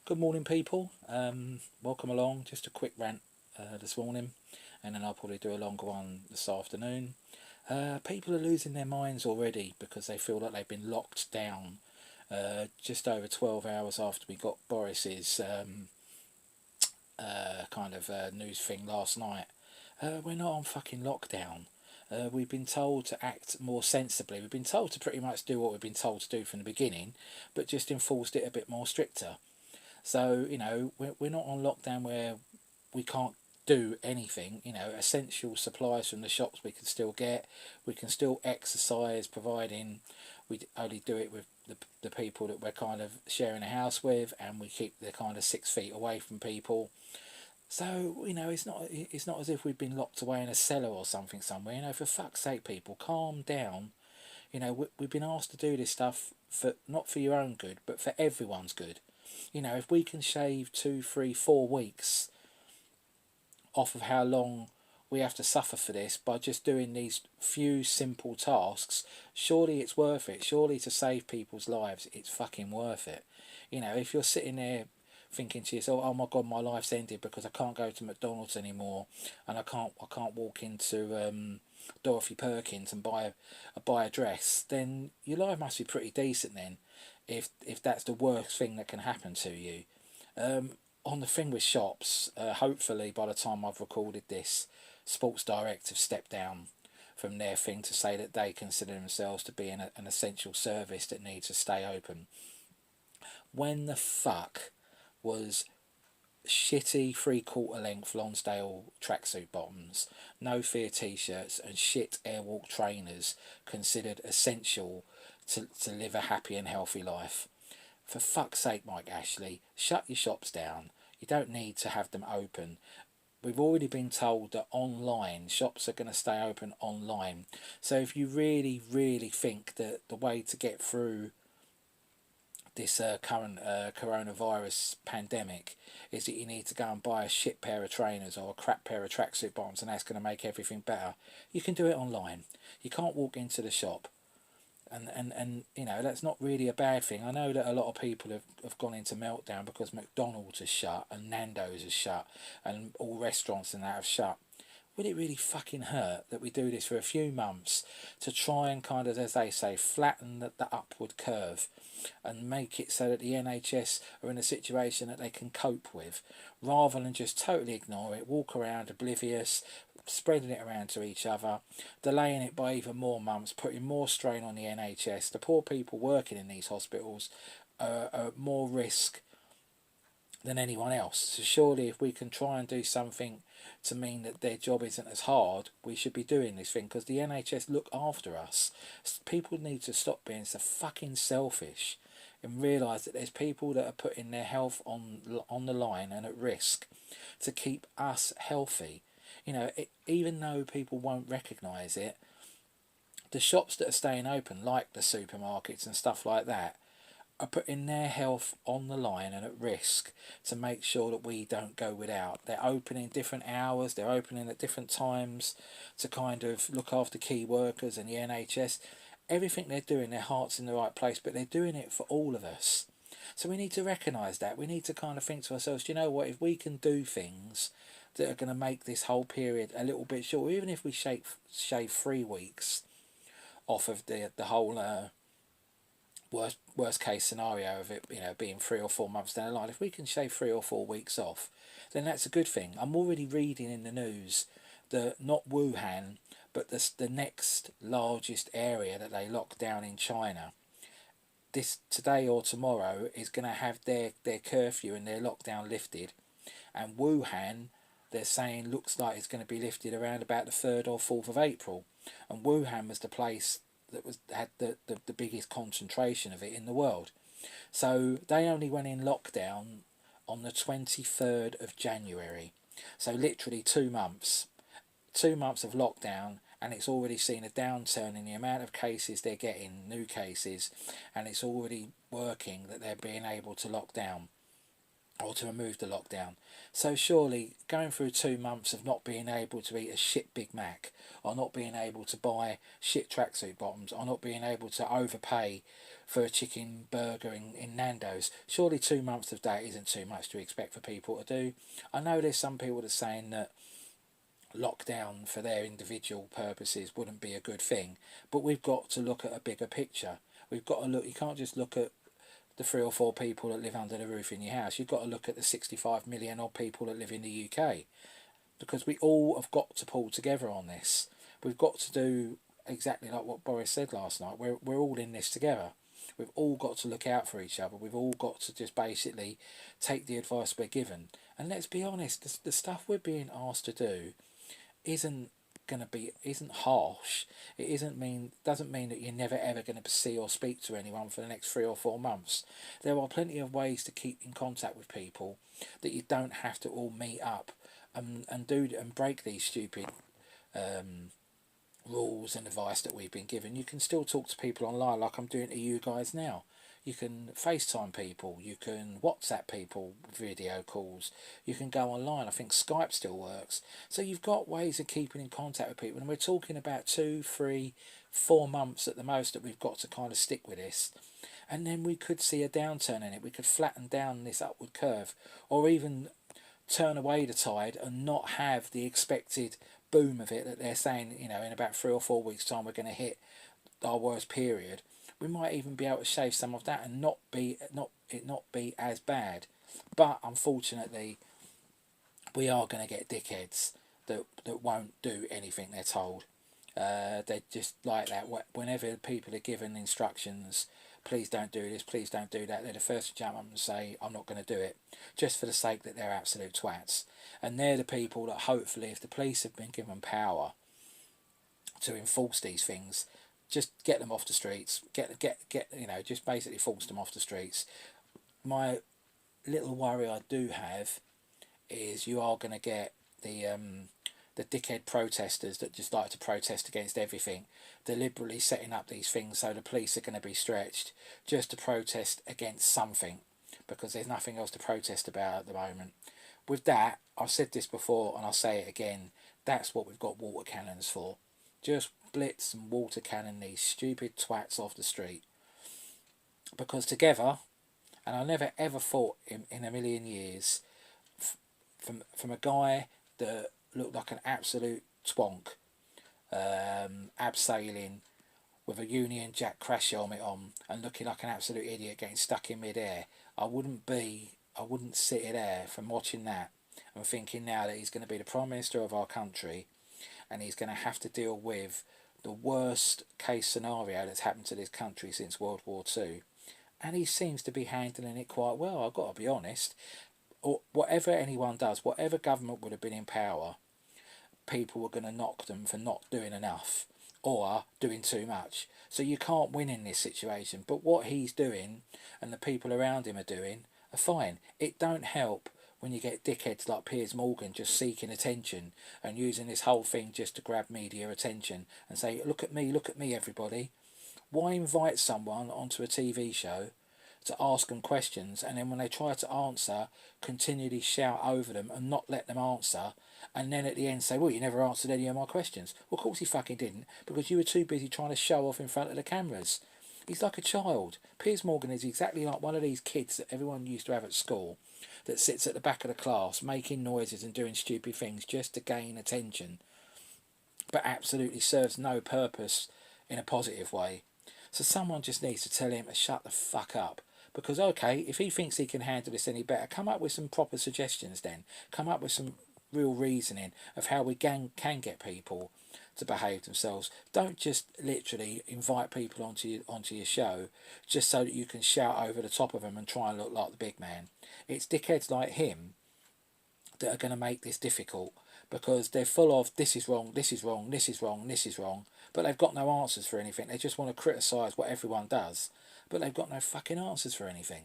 Good morning, people. Welcome along. Just a quick rant this morning, and then I'll probably do a longer one this afternoon. People are losing their minds already because they feel like they've been locked down. Just over 12 hours after we got Boris's news thing last night, we're not on fucking lockdown. We've been told to act more sensibly. We've been told to pretty much do what we've been told to do from the beginning, but just enforced it a bit more stricter. So, we're not on lockdown where we can't do anything. Essential supplies from the shops we can still get. We can still exercise, providing we only do it with the people that we're kind of sharing a house with, and we keep the kind of 6 feet away from people. So, it's not as if we've been locked away in a cellar or something somewhere. For fuck's sake, people, calm down. We've been asked to do this stuff for not for your own good, but for everyone's good. If we can shave 2, 3, 4 weeks off of how long we have to suffer for this by just doing these few simple tasks, surely it's worth it. Surely to save people's lives, it's fucking worth it. If you're sitting there thinking to yourself, "Oh my God, my life's ended because I can't go to McDonald's anymore, and I can't walk into Dorothy Perkins and buy a dress," then your life must be pretty decent then. If that's the worst thing that can happen to you. On the thing with shops, hopefully by the time I've recorded this, Sports Direct have stepped down from their thing to say that they consider themselves to be an essential service that needs to stay open. When the fuck was shitty 3/4 length Lonsdale tracksuit bottoms, no fear t-shirts, and shit airwalk trainers considered essential to live a happy and healthy life? For fuck's sake, Mike Ashley, shut your shops down. You don't need to have them open. We've already been told that online shops are going to stay open online. So if you really, really think that the way to get through this current coronavirus pandemic is that you need to go and buy a shit pair of trainers or a crap pair of tracksuit bottoms and that's going to make everything better, you can do it online. You can't walk into the shop. And that's not really a bad thing. I know that a lot of people have gone into meltdown because McDonald's is shut and Nando's is shut and all restaurants and that have shut. Would it really fucking hurt that we do this for a few months to try and kind of, as they say, flatten the upward curve and make it so that the NHS are in a situation that they can cope with, rather than just totally ignore it, walk around oblivious, spreading it around to each other, delaying it by even more months, putting more strain on the NHS. The poor people working in these hospitals are at more risk than anyone else. So surely if we can try and do something to mean that their job isn't as hard, we should be doing this thing because the NHS look after us. People need to stop being so fucking selfish and realise that there's people that are putting their health on the line and at risk to keep us healthy. Even though people won't recognise it, the shops that are staying open, like the supermarkets and stuff like that, are putting their health on the line and at risk to make sure that we don't go without. They're opening different hours, they're opening at different times to kind of look after key workers and the NHS. Everything they're doing, their heart's in the right place, but they're doing it for all of us. So we need to recognise that. We need to kind of think to ourselves, you know what, if we can do things that are going to make this whole period a little bit short, even if we shave 3 weeks off of the whole worst case scenario of it, being 3 or 4 months down the line. If we can shave 3 or 4 weeks off, then that's a good thing. I'm already reading in the news that not Wuhan, but the next largest area that they locked down in China, this today or tomorrow is going to have their curfew and their lockdown lifted, and Wuhan, they're saying, looks like it's going to be lifted around about the 3rd or 4th of April, and Wuhan was the place that had the biggest concentration of it in the world. So they only went in lockdown on the 23rd of January. So literally 2 months. 2 months of lockdown, and it's already seen a downturn in the amount of cases they're getting, new cases, and it's already working that they're being able to lock down or to remove the lockdown. So surely going through 2 months of not being able to eat a shit Big Mac, or not being able to buy shit tracksuit bottoms, or not being able to overpay for a chicken burger in Nando's. Surely 2 months of that isn't too much to expect for people to do. I know there's some people that are saying that lockdown for their individual purposes wouldn't be a good thing, but we've got to look at a bigger picture. We've got to look, you can't just look at the 3 or 4 people that live under the roof in your house. You've got to look at the 65 million odd people that live in the UK, because we all have got to pull together on this. We've got to do exactly like what Boris said last night. We're all in this together. We've all got to look out for each other. We've all got to just basically take the advice we're given. And let's be honest, the stuff we're being asked to do isn't isn't harsh. It doesn't mean that you're never ever going to see or speak to anyone for the next 3 or 4 months. There are plenty of ways to keep in contact with people that you don't have to all meet up and break these stupid rules and advice that we've been given. You can still talk to people online like I'm doing to you guys now. You can FaceTime people, you can WhatsApp people, video calls, you can go online. I think Skype still works. So you've got ways of keeping in contact with people, and we're talking about 2, 3, 4 months at the most that we've got to kind of stick with this. And then we could see a downturn in it. We could flatten down this upward curve, or even turn away the tide and not have the expected boom of it that they're saying, in about 3 or 4 weeks' time we're going to hit our worst period. We might even be able to shave some of that and not be as bad. But unfortunately, we are going to get dickheads that won't do anything they're told. They're just like that. Whenever people are given instructions, please don't do this, please don't do that, they're the first to jump up and say, I'm not going to do it, just for the sake that they're absolute twats. And they're the people that hopefully, if the police have been given power to enforce these things, just get them off the streets, just basically force them off the streets. My little worry I do have is you are going to get the dickhead protesters that just like to protest against everything, deliberately setting up these things so the police are going to be stretched just to protest against something, because there's nothing else to protest about at the moment. With that, I've said this before and I'll say it again, that's what we've got water cannons for. Just blitz and water cannon these stupid twats off the street. Because together, and I never ever thought in a million years, from a guy that looked like an absolute twonk, abseiling with a Union Jack crash helmet on and looking like an absolute idiot getting stuck in mid-air, I wouldn't sit there from watching that and thinking now that he's going to be the Prime Minister of our country and he's going to have to deal with the worst case scenario that's happened to this country since World War II. And he seems to be handling it quite well, I've got to be honest. Or whatever anyone does, whatever government would have been in power, people were going to knock them for not doing enough or doing too much. So you can't win in this situation. But what he's doing and the people around him are doing are fine. It don't help when you get dickheads like Piers Morgan just seeking attention and using this whole thing just to grab media attention and say, look at me, everybody. Why invite someone onto a TV show to ask them questions, and then when they try to answer, continually shout over them and not let them answer, and then at the end say, well, you never answered any of my questions? Well, of course he fucking didn't, because you were too busy trying to show off in front of the cameras. He's like a child. Piers Morgan is exactly like one of these kids that everyone used to have at school that sits at the back of the class making noises and doing stupid things just to gain attention, but absolutely serves no purpose in a positive way. So someone just needs to tell him to shut the fuck up. Because, okay, if he thinks he can handle this any better, come up with some proper suggestions then. Come up with some real reasoning of how we can get people to behave themselves. Don't just literally invite people onto your show just so that you can shout over the top of them and try and look like the big man. It's dickheads like him that are going to make this difficult, because they're full of this is wrong, this is wrong, this is wrong, this is wrong, but they've got no answers for anything. They just want to criticise what everyone does, but they've got no fucking answers for anything.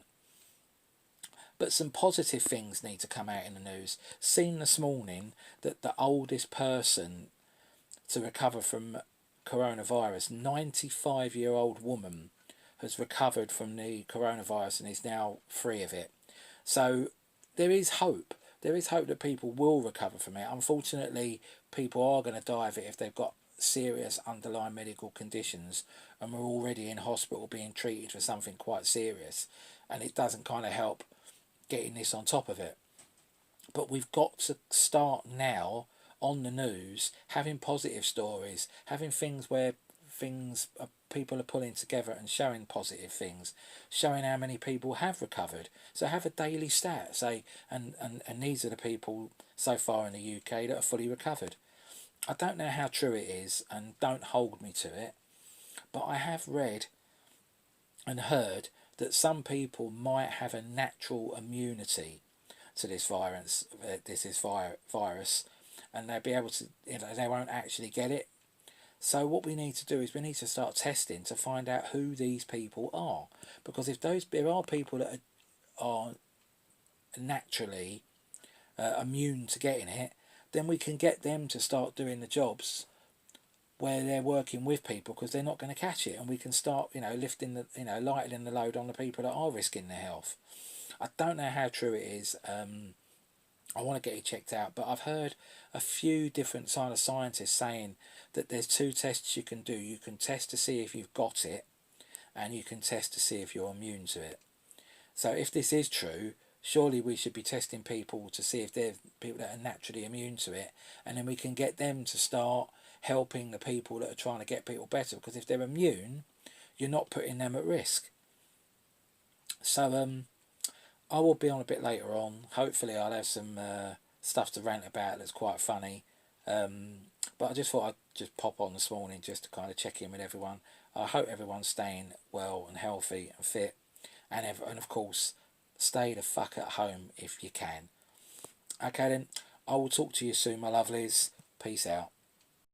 But some positive things need to come out in the news. Seen this morning that the oldest person to recover from coronavirus, 95-year-old woman, has recovered from the coronavirus and is now free of it. So there is hope. There is hope that people will recover from it. Unfortunately, people are going to die of it if they've got serious underlying medical conditions and we're already in hospital being treated for something quite serious, and it doesn't kind of help getting this on top of it. But we've got to start now on the news having positive stories, having things where people are pulling together and showing positive things, showing how many people have recovered. So have a daily stat, say, and these are the people so far in the UK that are fully recovered. I don't know how true it is, and don't hold me to it, but I have read and heard that some people might have a natural immunity to this virus, and they'll be able to, they won't actually get it. So what we need to do is we need to start testing to find out who these people are, because if there are people that are naturally immune to getting it, then we can get them to start doing the jobs where they're working with people, because they're not going to catch it, and we can start lifting the lightening the load on the people that are risking their health. I don't know how true it is. I want to get it checked out, but I've heard a few different kind of scientists saying that there's two tests you can do. You can test to see if you've got it, and you can test to see if you're immune to it. So if this is true, surely we should be testing people to see if they're people that are naturally immune to it, and then we can get them to start helping the people that are trying to get people better, because if they're immune, you're not putting them at risk. So I will be on a bit later on. Hopefully I'll have some stuff to rant about that's quite funny. But I just thought I'd just pop on this morning just to kind of check in with everyone. I hope everyone's staying well and healthy and fit. And of course, stay the fuck at home if you can. Okay then, I will talk to you soon, my lovelies. Peace out.